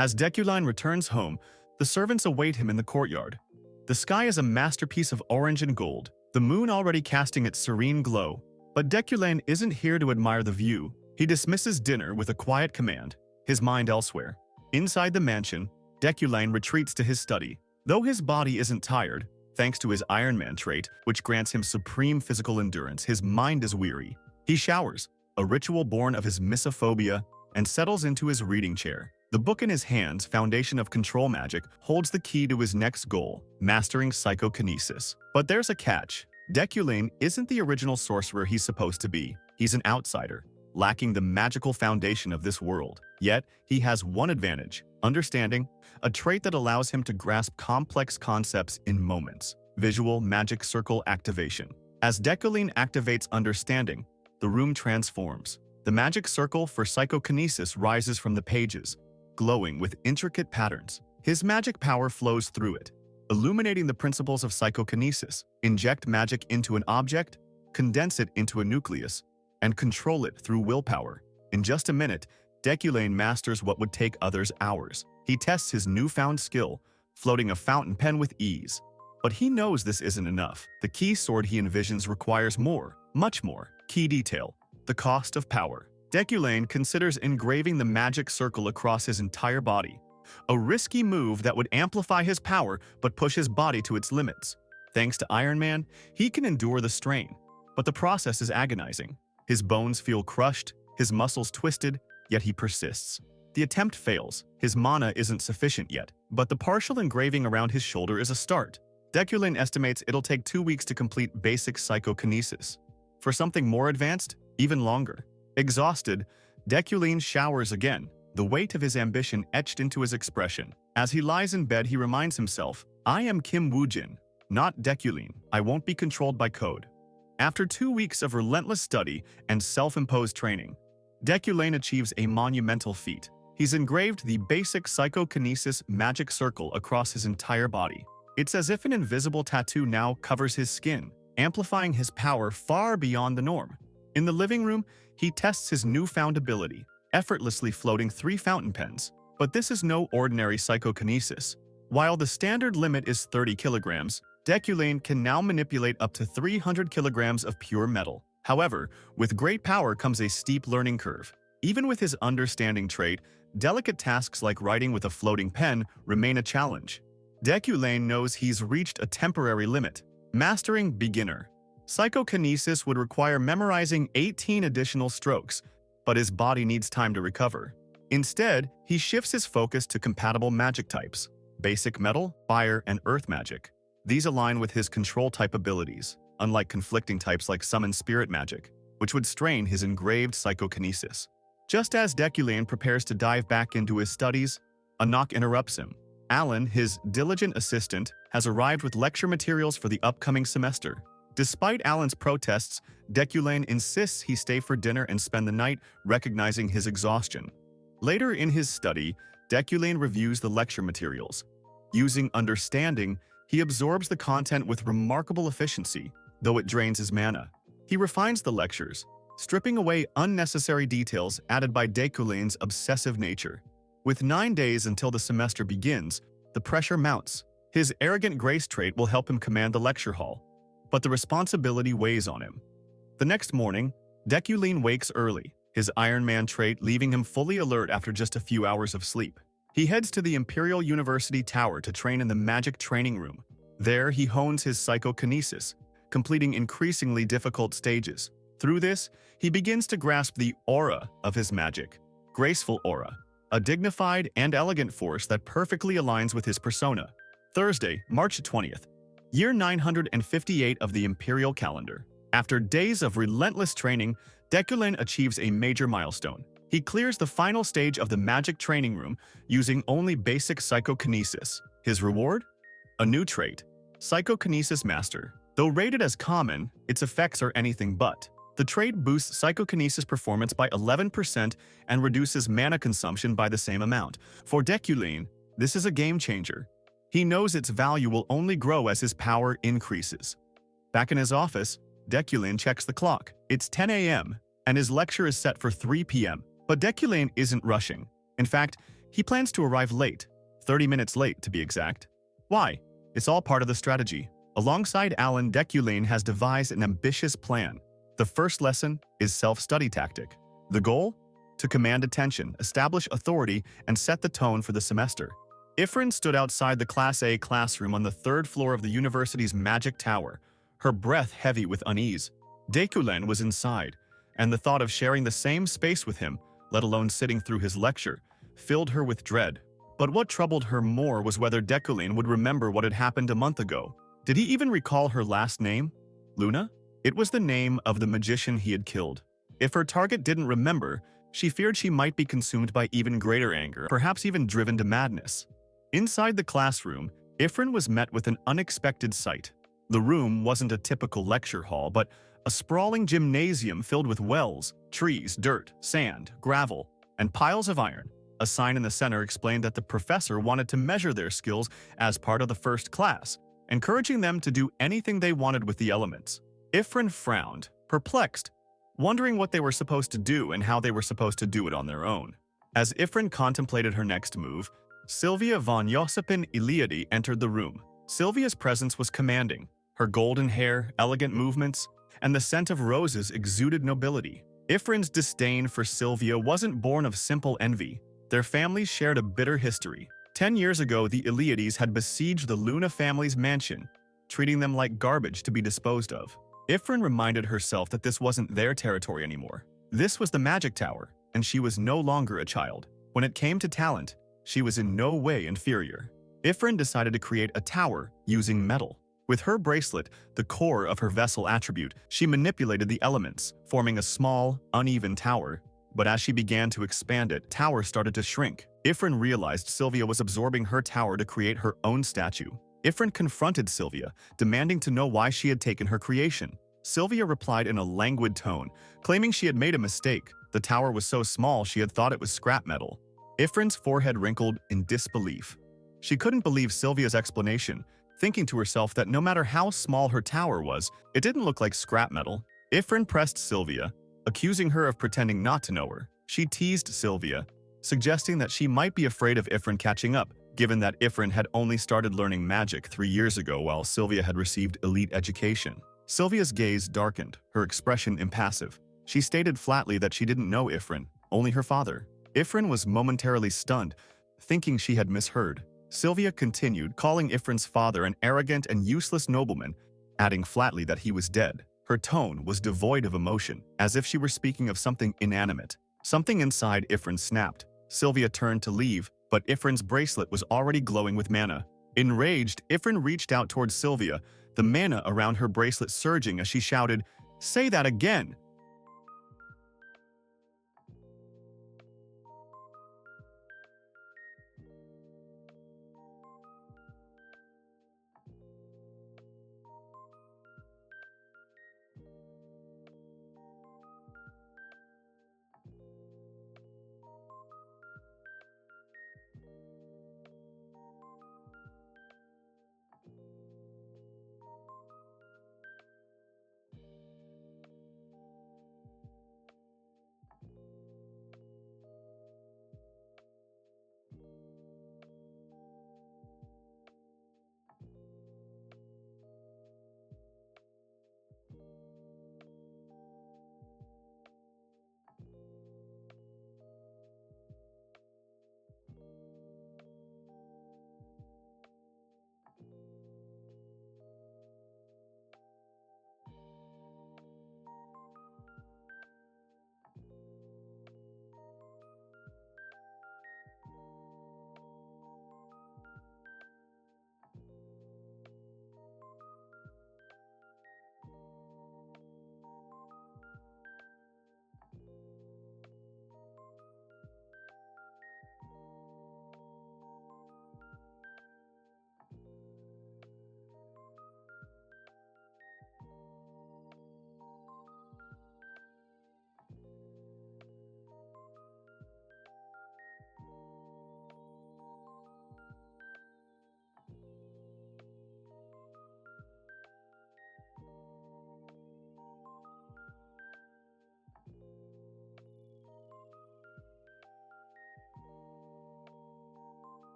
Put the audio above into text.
As Deculein returns home, the servants await him in the courtyard. The sky is a masterpiece of orange and gold, the moon already casting its serene glow. But Deculein isn't here to admire the view. He dismisses dinner with a quiet command, his mind elsewhere. Inside the mansion, Deculein retreats to his study. Though his body isn't tired, thanks to his Iron Man trait, which grants him supreme physical endurance, his mind is weary. He showers, a ritual born of his misophobia, and settles into his reading chair. The book in his hands, Foundation of Control Magic, holds the key to his next goal, mastering psychokinesis. But there's a catch. Deculein isn't the original sorcerer he's supposed to be. He's an outsider, lacking the magical foundation of this world. Yet, he has one advantage: understanding, a trait that allows him to grasp complex concepts in moments. Visual magic circle activation. As Deculein activates understanding, the room transforms. The magic circle for psychokinesis rises from the pages, glowing with intricate patterns. His magic power flows through it, illuminating the principles of psychokinesis. Inject magic into an object, condense it into a nucleus, and control it through willpower. In just a minute, Deculein masters what would take others hours. He tests his newfound skill, floating a fountain pen with ease. But he knows this isn't enough. The key sword he envisions requires more, much more. Key detail: the cost of power. Deculein considers engraving the magic circle across his entire body, a risky move that would amplify his power but push his body to its limits. Thanks to Iron Man, he can endure the strain, but the process is agonizing. His bones feel crushed, his muscles twisted, yet he persists. The attempt fails. His mana isn't sufficient yet, but the partial engraving around his shoulder is a start. Deculein estimates it'll take 2 weeks to complete basic psychokinesis. For something more advanced, even longer. Exhausted, Deculein showers again, the weight of his ambition etched into his expression. As he lies in bed, he reminds himself, "I am Kim Woojin, not Deculein. I won't be controlled by code." After 2 weeks of relentless study and self-imposed training, Deculein achieves a monumental feat. He's engraved the basic psychokinesis magic circle across his entire body. It's as if an invisible tattoo now covers his skin, amplifying his power far beyond the norm. In the living room, he tests his newfound ability, effortlessly floating 3 fountain pens. But this is no ordinary psychokinesis. While the standard limit is 30 kilograms, Deculein can now manipulate up to 300 kilograms of pure metal. However, with great power comes a steep learning curve. Even with his understanding trait, delicate tasks like writing with a floating pen remain a challenge. Deculein knows he's reached a temporary limit. Mastering beginner. Psychokinesis would require memorizing 18 additional strokes, but his body needs time to recover. Instead, he shifts his focus to compatible magic types: basic metal, fire, and earth magic. These align with his control-type abilities, unlike conflicting types like summon spirit magic, which would strain his engraved psychokinesis. Just as Deculein prepares to dive back into his studies, a knock interrupts him. Alan, his diligent assistant, has arrived with lecture materials for the upcoming semester. Despite Alan's protests, Deculein insists he stay for dinner and spend the night, recognizing his exhaustion. Later in his study, Deculein reviews the lecture materials. Using understanding, he absorbs the content with remarkable efficiency, though it drains his mana. He refines the lectures, stripping away unnecessary details added by Deculein's obsessive nature. With 9 days until the semester begins, the pressure mounts. His arrogant grace trait will help him command the lecture hall, but the responsibility weighs on him. The next morning, Deculein wakes early, his Iron Man trait leaving him fully alert after just a few hours of sleep. He heads to the Imperial University Tower to train in the magic training room. There, he hones his psychokinesis, completing increasingly difficult stages. Through this, he begins to grasp the aura of his magic. Graceful aura, a dignified and elegant force that perfectly aligns with his persona. Thursday, March 20th, year 958 of the Imperial calendar. After days of relentless training, Deculein achieves a major milestone. He clears the final stage of the magic training room using only basic psychokinesis. His reward? A new trait, Psychokinesis Master. Though rated as common, its effects are anything but. The trait boosts psychokinesis performance by 11% and reduces mana consumption by the same amount. For Deculein, this is a game changer. He knows its value will only grow as his power increases. Back in his office, Deculein checks the clock. It's 10 a.m., and his lecture is set for 3 p.m. But Deculein isn't rushing. In fact, He plans to arrive late, 30 minutes late to be exact. Why? It's all part of the strategy. Alongside Alan, Deculein has devised an ambitious plan. The first lesson is self-study tactic. The goal? To command attention, establish authority, and set the tone for the semester. Ifrin stood outside the Class A classroom on the 3rd floor of the university's magic tower, her breath heavy with unease. Deculein was inside, and the thought of sharing the same space with him, let alone sitting through his lecture, filled her with dread. But what troubled her more was whether Deculein would remember what had happened a month ago. Did he even recall her last name? Luna? It was the name of the magician he had killed. If her target didn't remember, she feared she might be consumed by even greater anger, perhaps even driven to madness. Inside the classroom, Ifrin was met with an unexpected sight. The room wasn't a typical lecture hall, but a sprawling gymnasium filled with wells, trees, dirt, sand, gravel, and piles of iron. A sign in the center explained that the professor wanted to measure their skills as part of the first class, encouraging them to do anything they wanted with the elements. Ifrin frowned, perplexed, wondering what they were supposed to do and how they were supposed to do it on their own. As Ifrin contemplated her next move, Sylvia von Iliadi entered the room. Sylvia's presence was commanding. Her golden hair, elegant movements, and the scent of roses exuded nobility. Ifrin's disdain for Sylvia wasn't born of simple envy. Their families shared a bitter history. 10 years ago, the Iliades had besieged the Luna family's mansion, treating them like garbage to be disposed of. Ifrin reminded herself that this wasn't their territory anymore. This was the Magic Tower, and she was no longer a child. When it came to talent, she was in no way inferior. Ifrin decided to create a tower using metal. With her bracelet, the core of her vessel attribute, she manipulated the elements, forming a small, uneven tower. But as she began to expand it, the tower started to shrink. Ifrin realized Sylvia was absorbing her tower to create her own statue. Ifrin confronted Sylvia, demanding to know why she had taken her creation. Sylvia replied in a languid tone, claiming she had made a mistake. The tower was so small she had thought it was scrap metal. Ifrin's forehead wrinkled in disbelief. She couldn't believe Sylvia's explanation, thinking to herself that no matter how small her tower was, it didn't look like scrap metal. Ifrin pressed Sylvia, accusing her of pretending not to know her. She teased Sylvia, suggesting that she might be afraid of Ifrin catching up, given that Ifrin had only started learning magic 3 years ago while Sylvia had received elite education. Sylvia's gaze darkened, her expression impassive. She stated flatly that she didn't know Ifrin, only her father. Ifrin was momentarily stunned, thinking she had misheard. Sylvia continued, calling Ifrin's father an arrogant and useless nobleman, adding flatly that he was dead. Her tone was devoid of emotion, as if she were speaking of something inanimate. Something inside Ifrin snapped. Sylvia turned to leave, but Ifrin's bracelet was already glowing with mana. Enraged, Ifrin reached out towards Sylvia, the mana around her bracelet surging as she shouted, "Say that again!